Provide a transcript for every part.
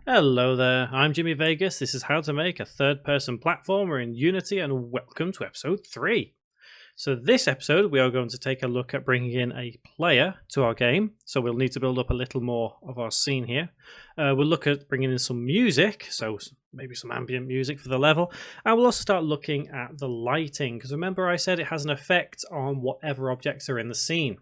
Hello there, I'm Jimmy Vegas. This is how to make a third-person platformer in Unity, and welcome to episode 3. So this episode we are going to take a look at bringing in a player to our game. So we'll need to build up a little more of our scene here. We'll look at bringing in some music, so maybe some ambient music for the level. And we'll also start looking at the lighting, because remember I said it has an effect on whatever objects are in the scene.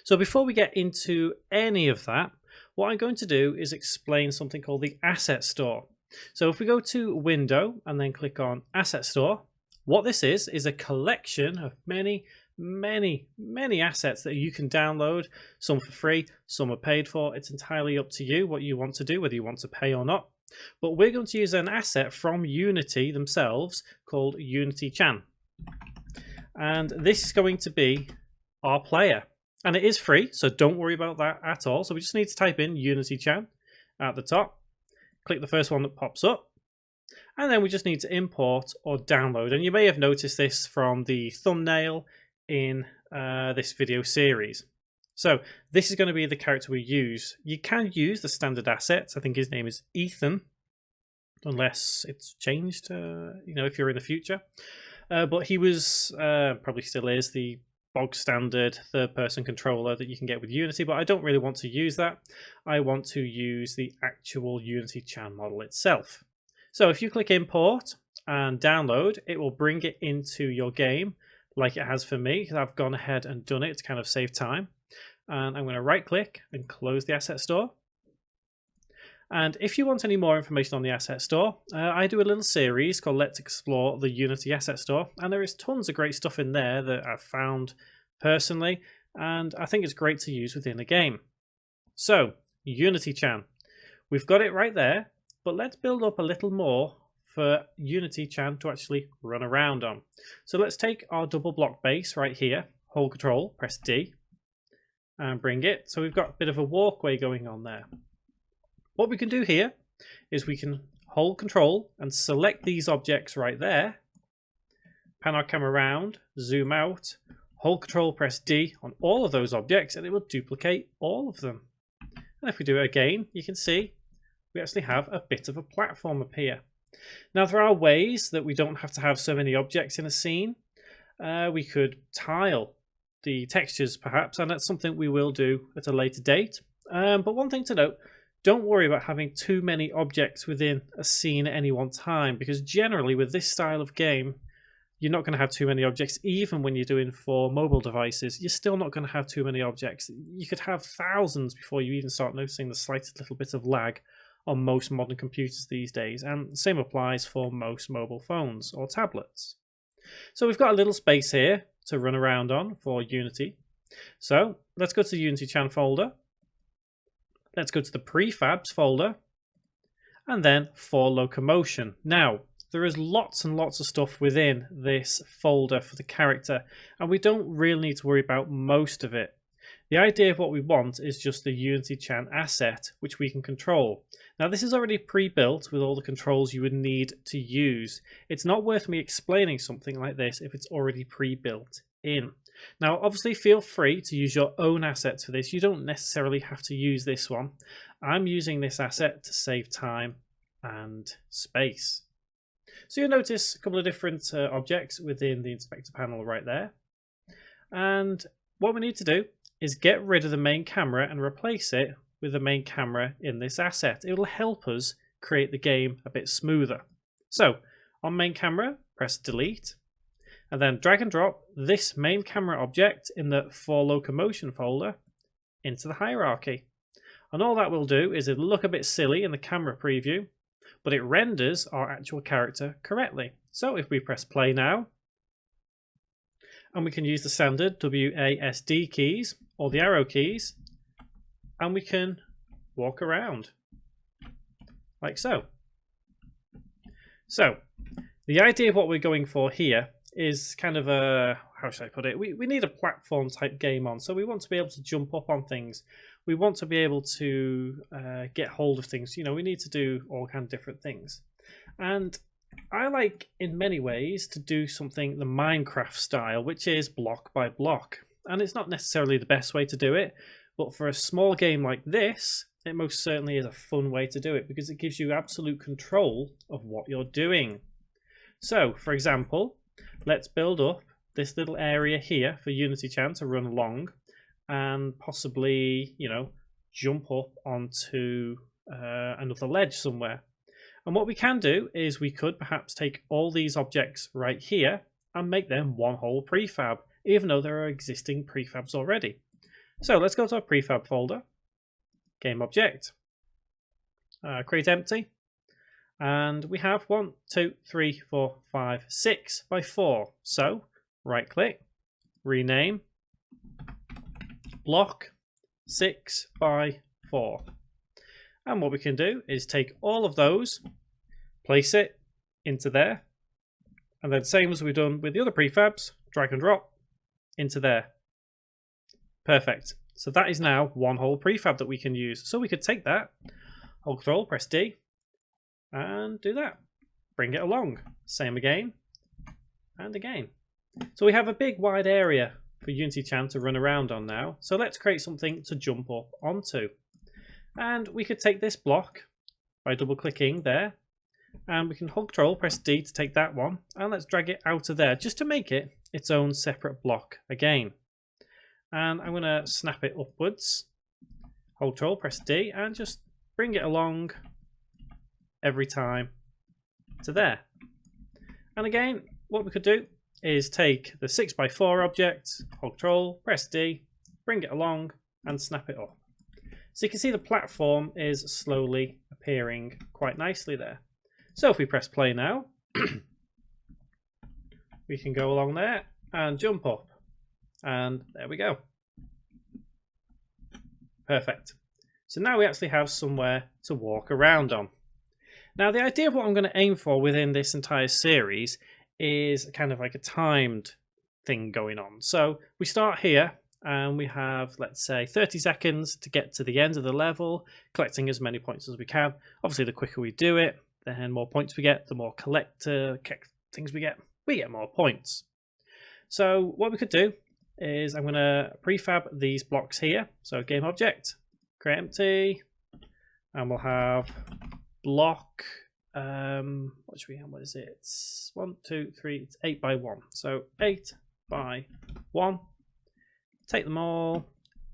So before we get into any of that, what I'm going to do is explain something called the Asset Store. So if we go to Window and then click on Asset Store, what this is a collection of many assets that you can download, some for free, some are paid for. It's entirely up to you what you want to do, whether you want to pay or not. But we're going to use an asset from Unity themselves called Unity Chan. And this is going to be our player. And it is free, so don't worry about that at all. So we just need to type in Unity Chan at the top. Click the first one that pops up. And then we just need to import or download. And you may have noticed this from the thumbnail in this video series. So this is going to be the character we use. You can use the standard assets. I think his name is Ethan, unless it's changed, if you're in the future. But he was, probably still is, the bog standard third-person controller that you can get with Unity, but I don't really want to use that. I want to use the actual Unity Chan model itself. So if you click import and download, it will bring it into your game like it has for me. I've gone ahead and done it to kind of save time. And I'm going to right click and close the asset store. And if you want any more information on the asset store, I do a little series called Let's Explore the Unity Asset Store, and there is tons of great stuff in there that I've found personally, and I think it's great to use within a game. So, Unity Chan. We've got it right there, but let's build up a little more for Unity Chan to actually run around on. So let's take our double block base right here, hold Control, press D, and bring it. So we've got a bit of a walkway going on there. What we can do here is we can hold Control and select these objects right there, pan our camera around, zoom out, hold Control, press D on all of those objects, and it will duplicate all of them. And if we do it again, you can see we actually have a bit of a platform up here. Now there are ways that we don't have to have so many objects in a scene. We could tile the textures perhaps, and that's something we will do at a later date. But one thing to note, don't worry about having too many objects within a scene at any one time, because generally with this style of game, you're not going to have too many objects. Even when you're doing for mobile devices, you're still not going to have too many objects. You could have thousands before you even start noticing the slightest little bit of lag on most modern computers these days, and the same applies for most mobile phones or tablets. So we've got a little space here to run around on for Unity. So let's go to the Unity Chan folder. Let's go to the prefabs folder and then for locomotion. Now, there is lots and lots of stuff within this folder for the character, and we don't really need to worry about most of it. The idea of what we want is just the Unity Chan asset, which we can control. Now, this is already pre-built with all the controls you would need to use. It's not worth me explaining something like this if it's already pre-built in. Now, obviously, feel free to use your own assets for this. You don't necessarily have to use this one. I'm using this asset to save time and space. So you'll notice a couple of different objects within the inspector panel right there. And what we need to do is get rid of the main camera and replace it with the main camera in this asset. It will help us create the game a bit smoother. So on main camera, press delete. And then drag and drop this main camera object in the for locomotion folder into the hierarchy. And all that will do is it'll look a bit silly in the camera preview, but it renders our actual character correctly. So if we press play now, and we can use the standard WASD keys or the arrow keys, and we can walk around like so. So the idea of what we're going for here is kind of a, how should I put it, we need a platform type game on, so we want to be able to jump up on things, we want to be able to get hold of things, we need to do all kinds of different things. And I like in many ways to do something the Minecraft style, which is block by block, and it's not necessarily the best way to do it, but for a small game like this it most certainly is a fun way to do it because it gives you absolute control of what you're doing. So, for example, let's build up this little area here for Unity Chan to run along and possibly, jump up onto another ledge somewhere. And what we can do is we could perhaps take all these objects right here and make them one whole prefab, even though there are existing prefabs already. So let's go to our prefab folder, game object, create empty, and we have 1, 2, 3, 4, 5, 6 by 4. So right click, rename, block 6 by 4. And what we can do is take all of those, place it into there, and then same as we've done with the other prefabs, drag and drop into there. Perfect. So that is now one whole prefab that we can use. So we could take that, hold Control, press D, and do that. Bring it along. Same again, and again. So we have a big wide area for Unity Chan to run around on now. So let's create something to jump up onto. And we could take this block by double clicking there, and we can hold Control, press D to take that one, and let's drag it out of there just to make it its own separate block again. And I'm going to snap it upwards, hold Control, press D, and just bring it along every time to there. And again, what we could do is take the 6 by 4 object, hold Control, press D, bring it along, and snap it up. So you can see the platform is slowly appearing quite nicely there. So if we press play now, we can go along there and jump up. And there we go. Perfect. So now we actually have somewhere to walk around on. Now the idea of what I'm going to aim for within this entire series is kind of like a timed thing going on. So we start here and we have, let's say, 30 seconds to get to the end of the level, collecting as many points as we can. Obviously, the quicker we do it, the more points we get, the more things we get more points. So what we could do is I'm going to prefab these blocks here. So game object, create empty, and we'll have block, what is it? It's 1, 2, 3, it's 8 by 1. So 8 by 1. Take them all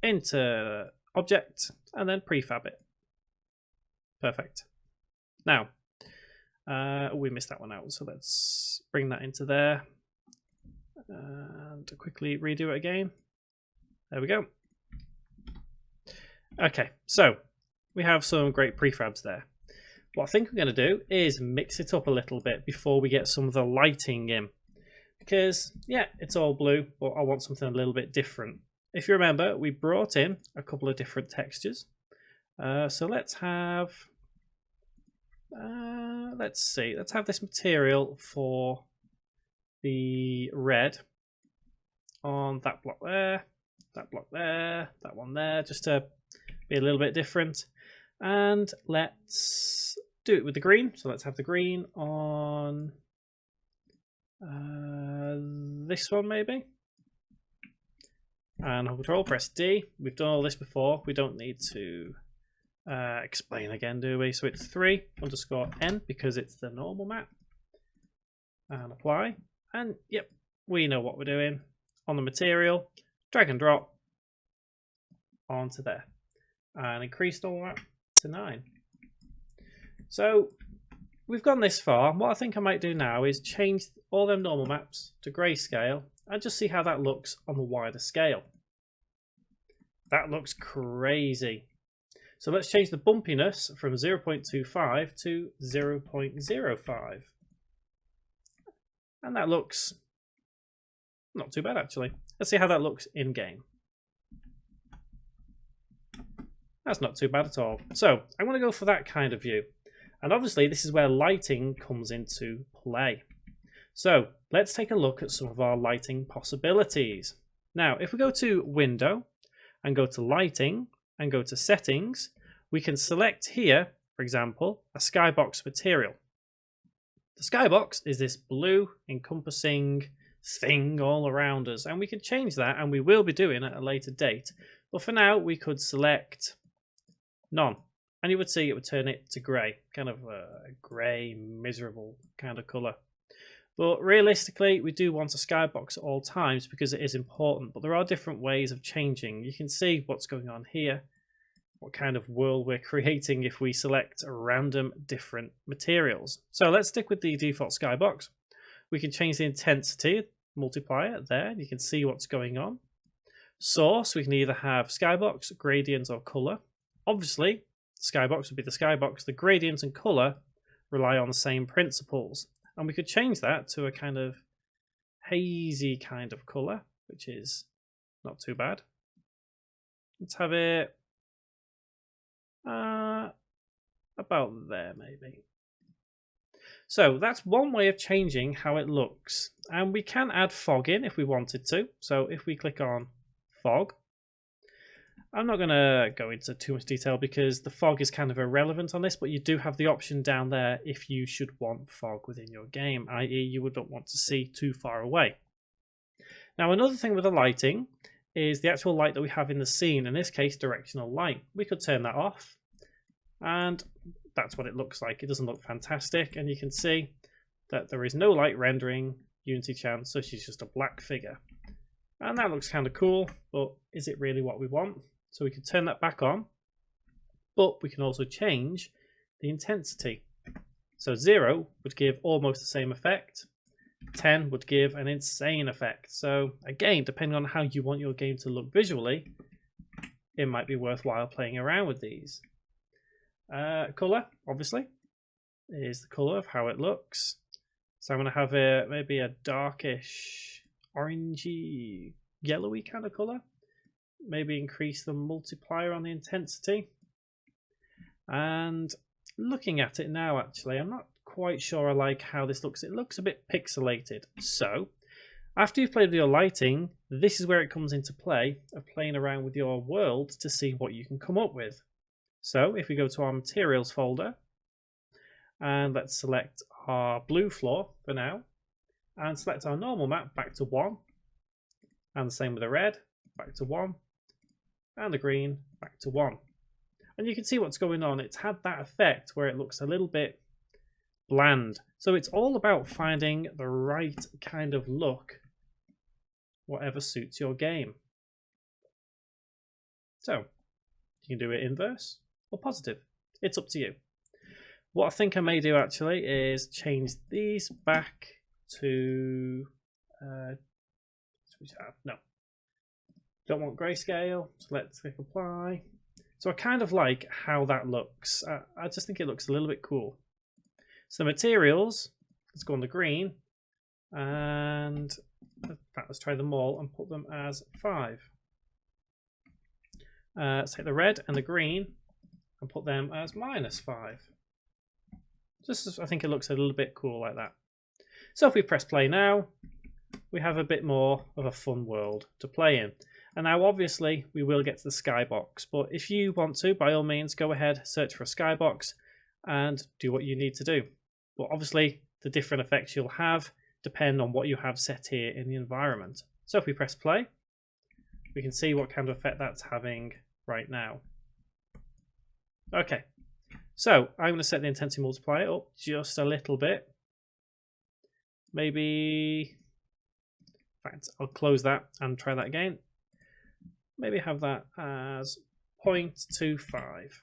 into object and then prefab it. Perfect. Now, we missed that one out, so let's bring that into there and quickly redo it again. There we go. Okay, so we have some great prefabs there. What I think we're going to do is mix it up a little bit before we get some of the lighting in. Because, yeah, it's all blue, but I want something a little bit different. If you remember, we brought in a couple of different textures. So let's have, let's have this material for the red on that block there, that block there, that one there, just to be a little bit different. And let's do it with the green. So let's have the green on this one maybe. And hold Control, press D. We've done all this before. We don't need to explain again, do we? So it's 3_n because it's the normal map. And apply. And yep, we know what we're doing. On the material, drag and drop onto there. And increase normal map to 9. So we've gone this far. What I think I might do now is change all them normal maps to grayscale and just see how that looks on the wider scale. That looks crazy. So let's change the bumpiness from 0.25 to 0.05. And that looks not too bad actually. Let's see how that looks in game. That's not too bad at all. So I'm going to go for that kind of view. And obviously this is where lighting comes into play. So let's take a look at some of our lighting possibilities. Now, if we go to Window and go to Lighting and go to Settings, we can select here, for example, a skybox material. The skybox is this blue encompassing thing all around us, and we can change that, and we will be doing at a later date. But for now, we could select None. And you would see it would turn it to grey, kind of a grey, miserable kind of colour. But realistically, we do want a skybox at all times because it is important. But there are different ways of changing. You can see what's going on here, what kind of world we're creating if we select random different materials. So let's stick with the default skybox. We can change the intensity multiplier there. You can see what's going on. Source, we can either have skybox, gradient, or color. Obviously, skybox would be the skybox. The gradient and color rely on the same principles. And we could change that to a kind of hazy kind of color, which is not too bad. Let's have it about there, maybe. So that's one way of changing how it looks. And we can add fog in if we wanted to. So if we click on fog, I'm not going to go into too much detail because the fog is kind of irrelevant on this, but you do have the option down there if you should want fog within your game, i.e. you wouldn't want to see too far away. Now another thing with the lighting is the actual light that we have in the scene, in this case directional light. We could turn that off and that's what it looks like. It doesn't look fantastic, and you can see that there is no light rendering Unity Chan, so she's just a black figure. And that looks kind of cool, but is it really what we want? So we can turn that back on, but we can also change the intensity. So 0 would give almost the same effect. 10 would give an insane effect. So again, depending on how you want your game to look visually, it might be worthwhile playing around with these. Color, obviously, is the color of how it looks. So I'm going to have maybe a darkish, orangey, yellowy kind of color. Maybe increase the multiplier on the intensity. And looking at it now, actually, I'm not quite sure I like how this looks. It looks a bit pixelated. So after you've played with your lighting, this is where it comes into play of playing around with your world to see what you can come up with. So if we go to our materials folder and let's select our blue floor for now and select our normal map back to 1, and the same with the red, back to 1, and the green back to 1. And you can see what's going on. It's had that effect where it looks a little bit bland. So it's all about finding the right kind of look, whatever suits your game. So you can do it inverse or positive. It's up to you. What I think I may do actually is change these back to no, don't want grayscale, so let's click apply. So I kind of like how that looks. I just think it looks a little bit cool. So materials, let's go on the green, and in fact, let's try them all and put them as 5. Let's take the red and the green and put them as -5. Just as I think it looks a little bit cool like that. So if we press play now, we have a bit more of a fun world to play in. And now obviously we will get to the skybox, but if you want to, by all means, go ahead, search for a skybox and do what you need to do. But obviously the different effects you'll have depend on what you have set here in the environment. So if we press play, we can see what kind of effect that's having right now. Okay, so I'm going to set the intensity multiplier up just a little bit. Maybe, in fact, I'll close that and try that again. Maybe have that as 0.25.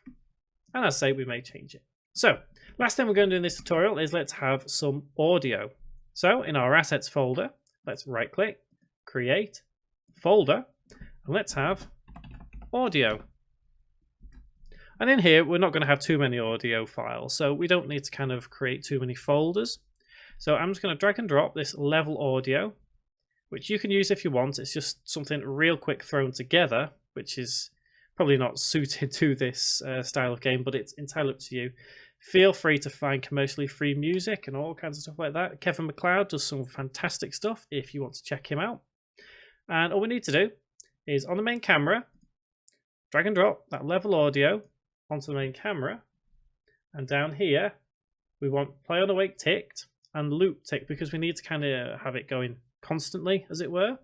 And as I say, we may change it. So, last thing we're going to do in this tutorial is let's have some audio. So, in our assets folder, let's right click, create, folder, and let's have audio. And in here, we're not going to have too many audio files, so we don't need to kind of create too many folders. So I'm just going to drag and drop this level audio, which you can use if you want. It's just something real quick thrown together, which is probably not suited to this style of game, but it's entirely up to you. Feel free to find commercially free music and all kinds of stuff like that. Kevin MacLeod does some fantastic stuff if you want to check him out. And all we need to do is on the main camera, drag and drop that level audio onto the main camera. And down here, we want play on awake ticked and loop tick because we need to kind of have it going constantly, as it were.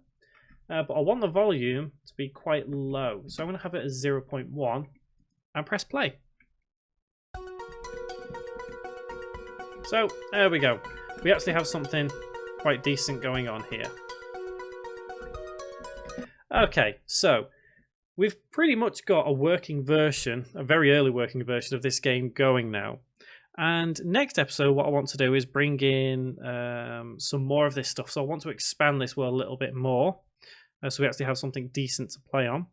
But I want the volume to be quite low. So I'm going to have it as 0.1. and press play. So there we go. We actually have something quite decent going on here. Okay, so we've pretty much got a working version, a very early working version of this game going now. And next episode, what I want to do is bring in some more of this stuff. So I want to expand this world a little bit more, so we actually have something decent to play on.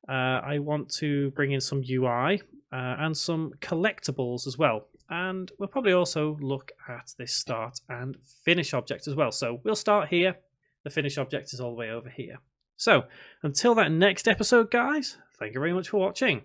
I want to bring in some UI and some collectibles as well. And we'll probably also look at this start and finish object as well. So we'll start here. The finish object is all the way over here. So until that next episode, guys, thank you very much for watching.